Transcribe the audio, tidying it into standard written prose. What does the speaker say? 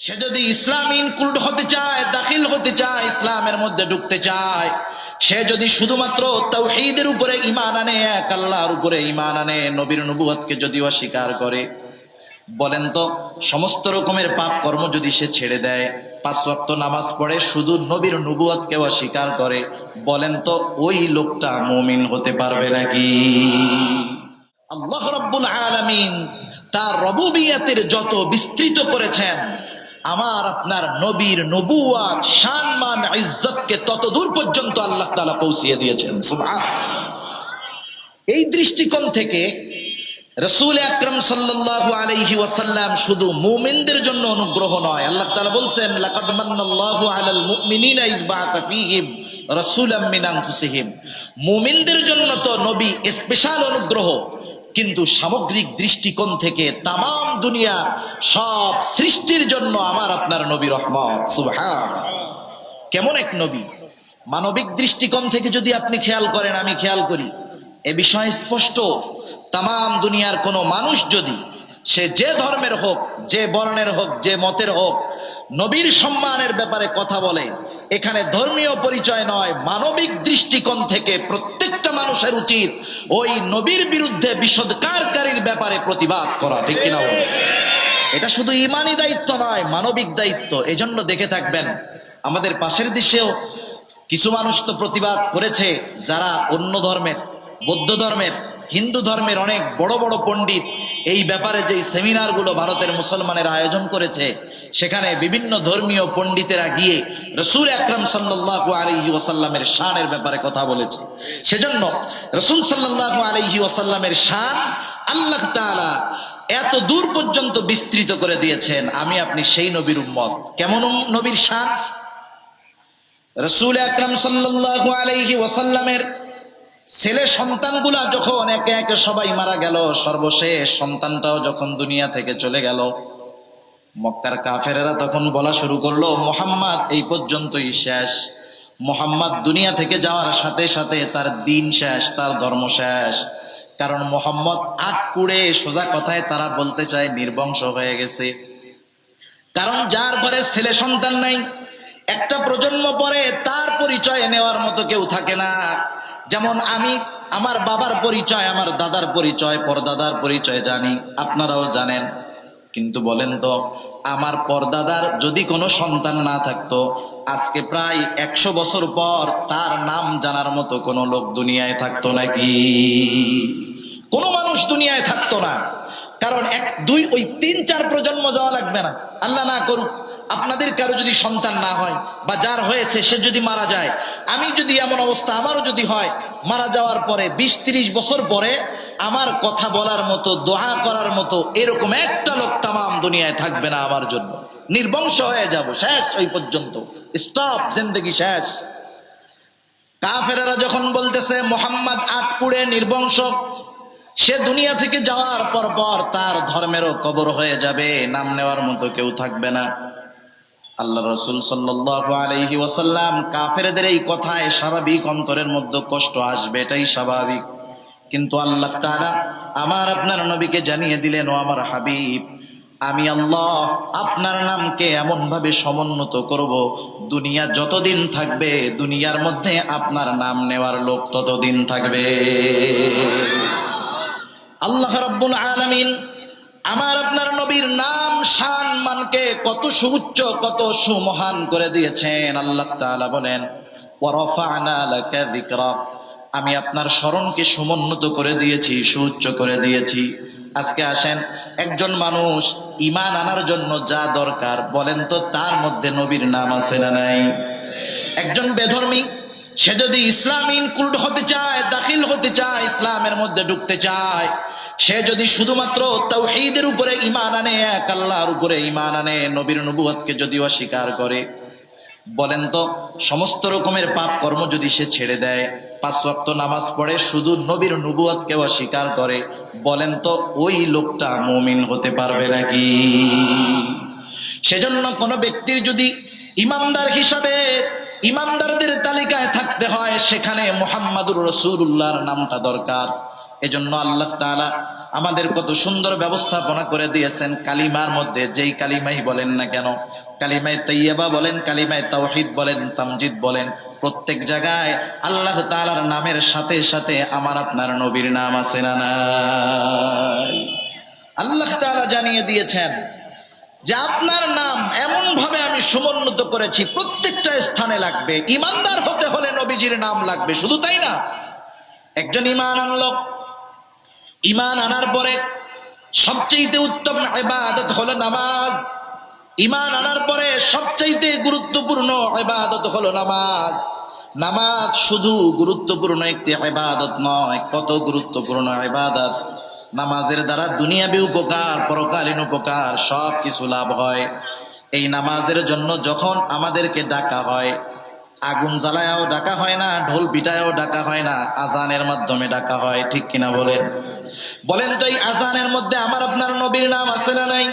সে যদি ইসলাম ইনক্লুড হতে চায়, দাখিল হতে চায়, ইসলামের মধ্যে ঢুকতে চায়, সে যদি শুধুমাত্র তাওহীদের উপরে ঈমান আনে, এক আল্লাহর উপরে ঈমান আনে, নবীর নবুয়তকে যদি অস্বীকার করে, বলেন তো সমস্ত রকমের পাপ কর্ম যদি সে ছেড়ে দেয়, 5 ওয়াক্ত নামাজ পড়ে, শুধু নবীর নবুয়তকে অস্বীকার করে, বলেন তো ওই লোকটা মুমিন হতে পারবে নাকি? আল্লাহ রাব্বুল আলামিন তার রুবুবিয়তের যত বিস্তৃত করেছেন, আমার আপনার নবীর নবুয়ত, সম্মান, ইজ্জতকে তত দূর পর্যন্ত আল্লাহ তাআলা পৌঁছিয়ে দিয়েছেন। সুবহানাল্লাহ। এই দৃষ্টিকোণ থেকে রাসূল আকরাম সাল্লাল্লাহু আলাইহি ওয়াসাল্লাম শুধু মুমিনদের জন্য অনুগ্রহ নয়, আল্লাহ তাআলা বলছেন লাকাদ মান্নাল্লাহু আলাল মুমিনিনা ইয বা'আথা ফীহিম রাসূলাম মিন আনফুসিহিম। মুমিনদের জন্য তো নবী স্পেশাল অনুগ্রহ, কিন্তু সামগ্রিক দৃষ্টিকোণ থেকে তাম দুনিয়া সব সৃষ্টির জন্য আমার আপনার নবী রহমত। সুবহানাল্লাহ। কেমন এক নবী! মানবিক দৃষ্টিকোণ থেকে যদি আপনি খেয়াল করেন, আমি খেয়াল করি, এ বিষয় স্পষ্ট। তাম দুনিয়ার কোনো মানুষ যদি সে যে ধর্মের হোক, যে বর্ণের হোক, যে মতের হোক, নবীর সম্মানের ব্যাপারে কথা বলে, এখানে ধর্মীয় পরিচয় নয়, মানবিক দৃষ্টিকোণ থেকে প্রত্যেকটা মানুষের উচিত ওই নবীর বিরুদ্ধে বিষোদকারীর ব্যাপারে প্রতিবাদ করা। ঠিক কিনা? এটা শুধু ইমানি দায়িত্ব নয়, মানবিক দায়িত্ব। এজন্য দেখে থাকবেন আমাদের পাশের দেশেও কিছু মানুষ তো প্রতিবাদ করেছে, যারা অন্য ধর্মের, বৌদ্ধ ধর্মের, হিন্দু ধর্মের অনেক বড় বড় পণ্ডিত এই ব্যাপারে যে সেমিনারগুলো ভারতের মুসলমানের আয়োজন করেছে, সেখানে বিভিন্ন ধর্মীয় পণ্ডিতেরা গিয়ে রাসূল আকরাম সাল্লাল্লাহু আলাইহি ওয়াসাল্লামের শানের ব্যাপারে কথা বলেছে। সেজন্য রাসূল সাল্লাল্লাহু আলাইহি ওয়াসাল্লামের শান আল্লাহ তাআলা এত দূর পর্যন্ত বিস্তৃত করে দিয়েছেন। আমি আপনি সেই নবীর উম্মত। কেমন নবীর শান? রাসূল আকরাম সাল্লাল্লাহু আলাইহি ওয়াসাল্লামের ছেলে সন্তানগুলা যখন একে একে সবাই মারা গেল, সর্বশেষ সন্তানটাও যখন দুনিয়া থেকে চলে গেল, মক্কার কাফেরেরা তখন বলা শুরু করলো, মুহাম্মদ এই পর্যন্তই শেষ। মুহাম্মদ দুনিয়া থেকে যাওয়ার সাথে সাথে তার দিন শেষ, তার ধর্ম শেষ। কারণ মুহাম্মদ আটকুড়ে, সোজা কথায় তারা বলতে চায় নির্বংশ হয়ে গেছে। কারণ যার ঘরে ছেলে সন্তান নাই, একটা প্রজন্ম পরে তার পরিচয় নেওয়ার মতো কেউ থাকে না। যেমন আমি আমার বাবার পরিচয়, আমার দাদার পরিচয়, পরদাদার পরিচয় জানি, আপনারাও জানেন। কিন্তু বলেন তো, আমার পরদাদার যদি কোনো সন্তান না থাকতো, আজকে প্রায় 100 বছর পর তার নাম জানার মতো কোনো লোক দুনিয়ায় থাকতো নাকি? কোনো মানুষ দুনিয়ায় থাকতো না। কারণ 1, 2, ওই 3, 4 প্রজন্ম যাওয়া লাগবে না। আল্লাহ না করুক আপনাদের কারো যদি সন্তান না হয়, বা যার হয়েছে সে যদি মারা যায়, আমি যদি এমন অবস্থা আমারও যদি হয়, মারা যাওয়ার পরে 20-30 বছর পরে আমার কথা বলার মতো, দোয়া করার মতো এরকম একটা লোক তামাম দুনিয়ায় থাকবে না আমার জন্য। নির্বংশ হয়ে যাব, শেষ, ওই পর্যন্ত স্টপ, জিন্দেগি শেষ। কাফেরেরা যখন বলতেছে মুহাম্মদ আটকুড়ে নির্বংশ, সে দুনিয়া থেকে যাওয়ার পর পর তার ধর্মেরও কবর হয়ে যাবে, নাম নেওয়ার মতো কেউ থাকবে না, আল্লাহ রাসূল সাল্লাল্লাহু আলাইহি ওয়াসাল্লাম কাফেরদের এই কথায় স্বাভাবিক অন্তরের মধ্যে কষ্ট আসবে, এটাই স্বাভাবিক। কিন্তু আল্লাহ তাআলা আমার আপনার নবীকে জানিয়ে দিলেন, ও আমার হাবিব, আমি আল্লাহ আপনার নামকে এমন ভাবে সমুন্নত করব, দুনিয়া যতদিন থাকবে দুনিয়ার মধ্যে আপনার নাম নেওয়ার লোক ততদিন থাকবে। আল্লাহ রাব্বুল আলামিন আমার আপনার নবীর নাম শান মানকে কত সুউচ্চ, কত সুমহান করে দিয়েছেন। আল্লাহ তাআলা বলেন, ওয়া রাফা'না লাকা যিকরাক, আমি আপনার স্মরণকে সমুন্নত করে দিয়েছি, সুউচ্চ করে দিয়েছি। আজকে আসেন, একজন মানুষ ঈমান আনার জন্য যা দরকার বলেন তো, তার মধ্যে নবীর নাম আছে না নাই? একজন বেধর্মী সে যদি ইসলাম ইনক্লুড হতে চায়, দাখিল হতে চায়, ইসলামের মধ্যে ঢুকতে চায়, সে যদি শুধুমাত্র তাওহীদের উপরে ঈমান আনে, এক আল্লাহর উপরে ঈমান আনে, নবীর নবুয়তকে যদি অস্বীকার করে, বলেন তো সমস্ত রকমের পাপ কর্ম যদি সে ছেড়ে দেয়, 5 ওয়াক্ত নামাজ পড়ে, শুধু নবীর নবুয়তকে অস্বীকার করে, বলেন তো ওই লোকটা মুমিন হতে পারবে নাকি? সেজন্য কোনো ব্যক্তির যদি ইমানদার হিসাবে ইমানদারদের তালিকায় থাকতে হয়, সেখানে মুহাম্মাদুর রাসূলুল্লাহর নামটা দরকার। এজন্য আল্লাহ তাআলা আমাদের কত সুন্দর ব্যবস্থাপনা করে দিয়েছেন। কালিমার মধ্যে যেই কালিমাই বলেন না কেন, কালিমায়ে তাইয়্যিবা বলেন, কালিমায়ে তাওহীদ বলেন, তামজিদ বলেন, প্রত্যেক জায়গায় আল্লাহ তাআলার নামের সাথে সাথে আমার আপনার নবীর নাম আছে না নাই? আল্লাহ তাআলা জানিয়ে দিয়েছেন যে আপনার নাম এমন ভাবে আমি সমুন্নত করেছি, প্রত্যেকটা স্থানে লাগবে। ইমানদার হতে হলে নবীজির নাম লাগবে। শুধু তাই না, একজন ঈমান আনলো, ঈমান আনার পরে সবচেয়ে উত্তম ইবাদত হলো নামাজ। ঈমান আনার পরে সবচেয়ে গুরুত্বপূর্ণ ইবাদত হলো নামাজ। নামাজ শুধু গুরুত্বপূর্ণ একটি ইবাদত নয়, কত গুরুত্বপূর্ণ ইবাদত। নামাজের দ্বারা দুনিয়াবী উপকার, পরকালীন উপকার সব কিছু লাভ হয়। এই নামাজের জন্য যখন আমাদেরকে ডাকা হয়, আগুন জ্বালায়ও ডাকা হয় না, ঢোল পিটায়ও ডাকা হয় না, আজানের মাধ্যমে ডাকা হয়। ঠিক কিনা বলেন? বলেন তো এই আজানের মধ্যে আমার আপনার নবীর নাম আছে না নাই?